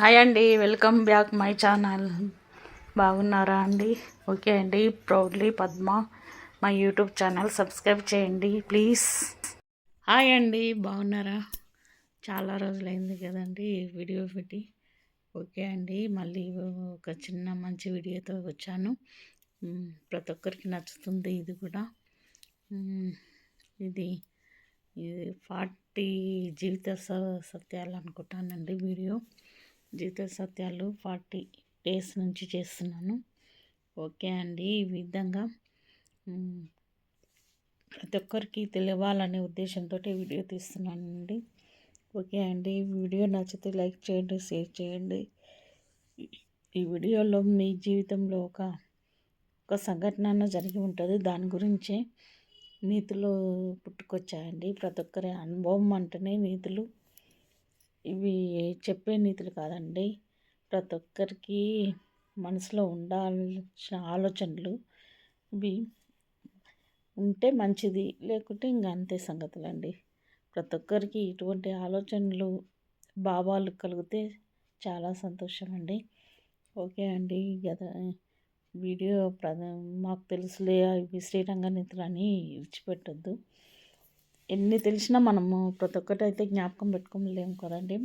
Hi అండి, welcome back my channel. బాగున్నారా అండి? ఓకే అండి. Proudly Padma my YouTube channel subscribe చేయండి ప్లీజ్. హాయ్ అండి, బాగున్నారా? చాలా రోజులైంది కదండి వీడియో పెట్టి. ఓకే అండి, మళ్ళీ ఒక చిన్న మంచి వీడియోతో వచ్చాను. ప్రతి ఒక్కరికి నచ్చుతుంది ఇది కూడా. ఇది 40 జీవిత సత్యాలు అనుకుంటానండి వీడియో. జీవిత సత్యాలు 40 డేస్ నుంచి చేస్తున్నాను. ఓకే అండి, ఈ విధంగా ప్రతి ఒక్కరికి తెలియాలనే ఉద్దేశంతో వీడియో తీస్తున్నానండి. ఓకే అండి, వీడియో నచ్చితే లైక్ చేయండి, షేర్ చేయండి. ఈ వీడియోలో మీ జీవితంలో ఒక సంఘటన జరిగి ఉంటుంది, దాని గురించే నీతులు పుట్టుకొచ్చాయండి. ప్రతి ఒక్కరి అనుభవం అంటేనే నీతులు. ఇవి చెప్పే నీతులు కాదండి, ప్రతి ఒక్కరికి మనసులో ఉండాల్సిన ఆలోచనలు. ఇవి ఉంటే మంచిది, లేకుంటే ఇంకా అంతే సంగతులండి. ప్రతి ఒక్కరికి ఇటువంటి ఆలోచనలు, భావాలు కలిగితే చాలా సంతోషం అండి. ఓకే అండి, కదా వీడియో మాకు తెలుసులే ఇవి శ్రీరంగ నీతులు అని విడిచిపెట్టద్దు. ఎన్ని తెలిసినా మనము ప్రతి ఒక్కటి అయితే జ్ఞాపకం పెట్టుకోలేము కదండి.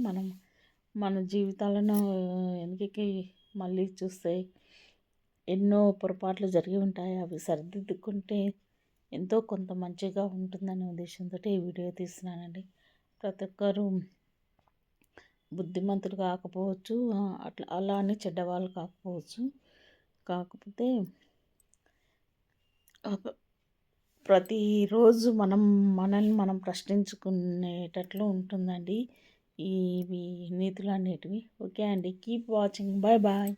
మన జీవితాలను వెనక్కి మళ్ళీ చూస్తే ఎన్నో పొరపాట్లు జరిగి ఉంటాయి. అవి సరిదిద్దుకుంటే ఎంతో కొంత మంచిగా ఉంటుందనే ఉద్దేశంతో ఈ వీడియో తీస్తున్నానండి. ప్రతి ఒక్కరు బుద్ధిమంతులు కాకపోవచ్చు, అలా అని చెడ్డవాళ్ళు కాకపోవచ్చు. కాకపోతే ప్రతిరోజు మనల్ని మనం ప్రశ్నించుకునేటట్లు ఉంటుందండి ఇవి నీతులు అనేటివి. ఓకే అండి, keep watching. Bye bye.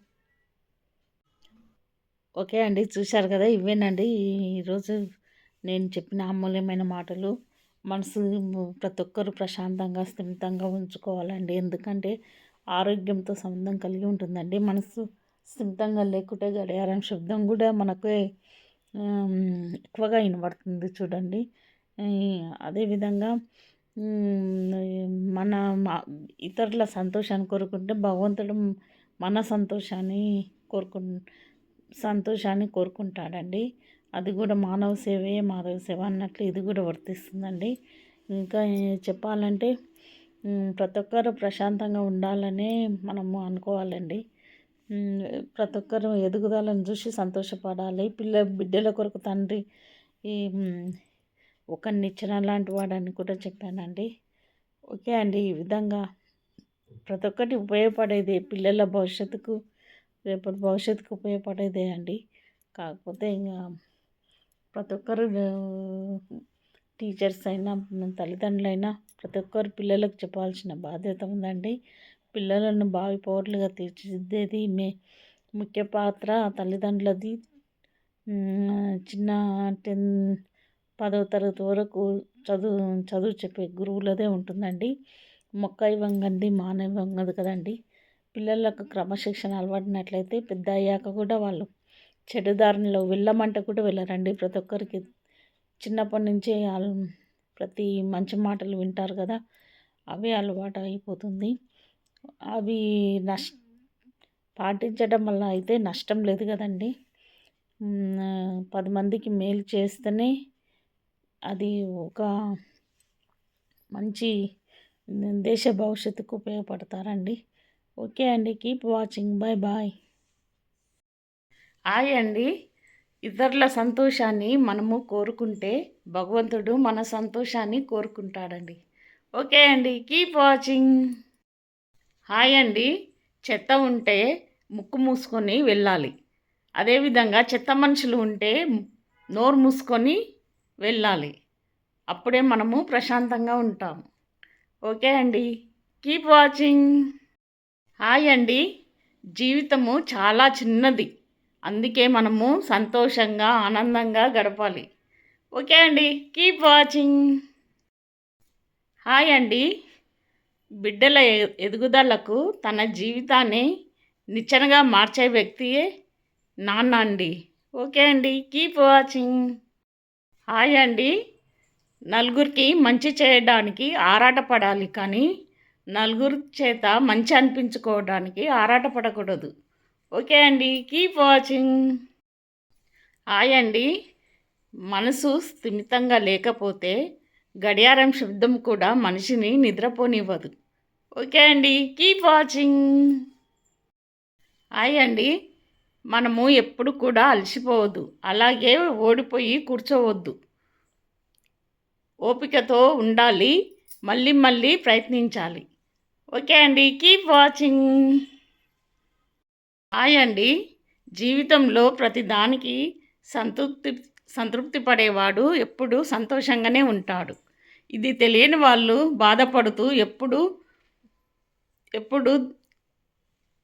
Okay అండి, చూశారు కదా, ఇవేనండి ఈరోజు నేను చెప్పిన అమూల్యమైన మాటలు. మనసు ప్రతి ఒక్కరు ప్రశాంతంగా స్థిమితంగా ఉంచుకోవాలండి. ఎందుకంటే ఆరోగ్యంతో సంబంధం కలిగి ఉంటుందండి. మనసు స్థిమితంగా లేకుంటే గడియారం శబ్దం కూడా మనకు ఎక్కువగా వినబడుతుంది చూడండి. అదేవిధంగా మన ఇతరుల సంతోషాన్ని కోరుకుంటే భగవంతుడు మన సంతోషాన్ని కోరుకుంటాడండి. అది కూడా మానవ సేవే మాధవ సేవ అన్నట్లు ఇది కూడా వర్తిస్తుందండి. ఇంకా చెప్పాలంటే ప్రతి ఒక్కరు ప్రశాంతంగా ఉండాలనే మనము అనుకోవాలండి. ప్రతి ఒక్కరు ఎదుగుదలను చూసి సంతోషపడాలి. బిడ్డల కొరకు తండ్రి ఒక నిచ్చెన లాంటి వాడని కూడా చెప్పానండి. ఓకే అండి, ఈ విధంగా ప్రతి ఒక్కటి ఉపయోగపడేది పిల్లల భవిష్యత్తుకు, రేపటి భవిష్యత్తుకు ఉపయోగపడేదే అండి. కాకపోతే ఇంకా ప్రతి ఒక్కరు టీచర్స్ అయినా తల్లిదండ్రులైనా ప్రతి ఒక్కరు పిల్లలకు చెప్పాల్సిన బాధ్యత ఉందండి. పిల్లలను భావి పౌరులుగా తీర్చిదిద్దేది ముఖ్య పాత్ర తల్లిదండ్రులది. చిన్న 10వ తరగతి వరకు చదువు చెప్పే గురువులదే ఉంటుందండి. మొక్క ఇవ్వంగంది మానవ ఇవ్వంగదు కదండి. పిల్లలకు క్రమశిక్షణ అలవాడినట్లయితే పెద్ద అయ్యాక కూడా వాళ్ళు చెడు దారిలో వెళ్ళమంటే కూడా వెళ్ళరండి. ప్రతి ఒక్కరికి చిన్నప్పటి నుంచే ప్రతి మంచి మాటలు వింటారు కదా, అవి అలవాటు అయిపోతుంది. అవి పాటించడం వల్ల అయితే నష్టం లేదు కదండి. 10 మందికి మేలు చేస్తేనే అది ఒక మంచి దేశ భవిష్యత్తుకు ఉపయోగపడతారండి. ఓకే అండి, keep watching. Bye bye. Hi అండి, ఇతరుల సంతోషాన్ని మనము కోరుకుంటే భగవంతుడు మన సంతోషాన్ని కోరుకుంటాడండి. ఓకే అండి, కీప్ వాచింగ్. హాయ్ అండి, చెత్త ఉంటే ముక్కు మూసుకొని వెళ్ళాలి. అదేవిధంగా చెత్త మనుషులు ఉంటే నోరు మూసుకొని వెళ్ళాలి. అప్పుడే మనము ప్రశాంతంగా ఉంటాము. ఓకే అండి, కీప్ వాచింగ్. హాయ్ అండి, జీవితము చాలా చిన్నది, అందుకే మనము సంతోషంగా ఆనందంగా గడపాలి. ఓకే అండి, కీప్ వాచింగ్. హాయ్ అండి, బిడ్డల ఎదుగుదలకు తన జీవితాన్ని నిచ్చెనగా మార్చే వ్యక్తియే నాన్న అండి. ఓకే అండి, కీప్ వాచింగ్. హాయ్ అండి, నలుగురికి మంచి చేయడానికి ఆరాటపడాలి, కానీ నలుగురు చేత మంచి అనిపించుకోవడానికి ఆరాటపడకూడదు. ఓకే అండి, కీప్ వాచింగ్. హాయ్ అండి. మనసు స్థిమితంగా లేకపోతే గడియారం శబ్దం కూడా మనిషిని నిద్రపోనివ్వదు. ఓకే అండి, కీప్ వాచింగ్. హాయ్ అండి. మనము ఎప్పుడు కూడా అలసిపోవద్దు, అలాగే ఓడిపోయి కూర్చోవద్దు. ఓపికతో ఉండాలి, మళ్ళీ మళ్ళీ ప్రయత్నించాలి. ఓకే అండి, కీప్ వాచింగ్. హాయ్ అండి. జీవితంలో ప్రతిదానికి సంతృప్తి పడేవాడు ఎప్పుడు సంతోషంగానే ఉంటాడు. ఇది తెలియని వాళ్ళు బాధపడుతూ ఎప్పుడు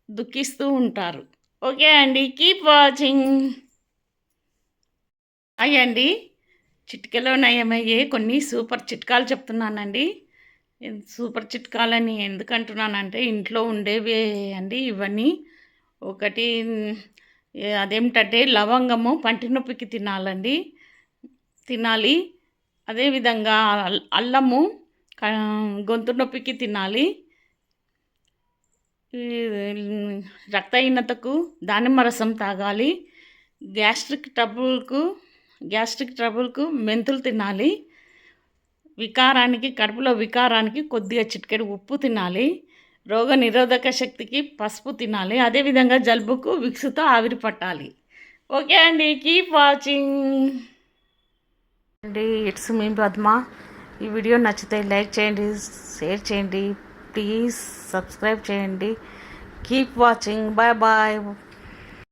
దుఃఖిస్తూ ఉంటారు. ఓకే అండి, కీప్ వాచింగ్. హాయ్ అండి. చిటికెలో నయమయ్యే కొన్ని సూపర్ చిట్కాలు చెప్తున్నానండి. సూపర్ చిట్కాలని ఎందుకంటున్నానంటే ఇంట్లో ఉండేవే అండి ఇవన్నీ. ఒకటి అదేమిటంటే లవంగము పంటి నొప్పికి తినాలి. అదేవిధంగా అల్లము గొంతు నొప్పికి తినాలి. రక్తహీనతకు దానిమ్మ రసం తాగాలి. గ్యాస్ట్రిక్ ట్రబుల్కు మెంతులు తినాలి. కడుపులో వికారానికి కొద్దిగా చిటికెడు ఉప్పు తినాలి. రోగ నిరోధక శక్తికి పసుపు తినాలి. అదేవిధంగా జలుబుకు విక్స్తో ఆవిరి పట్టాలి. ఓకే అండి, కీప్ వాచింగ్ అండి. It's me Padma. ఈ వీడియో నచ్చితే లైక్ చేయండి, షేర్ చేయండి, ప్లీజ్ సబ్స్క్రైబ్ చేయండి. Keep watching. Bye bye.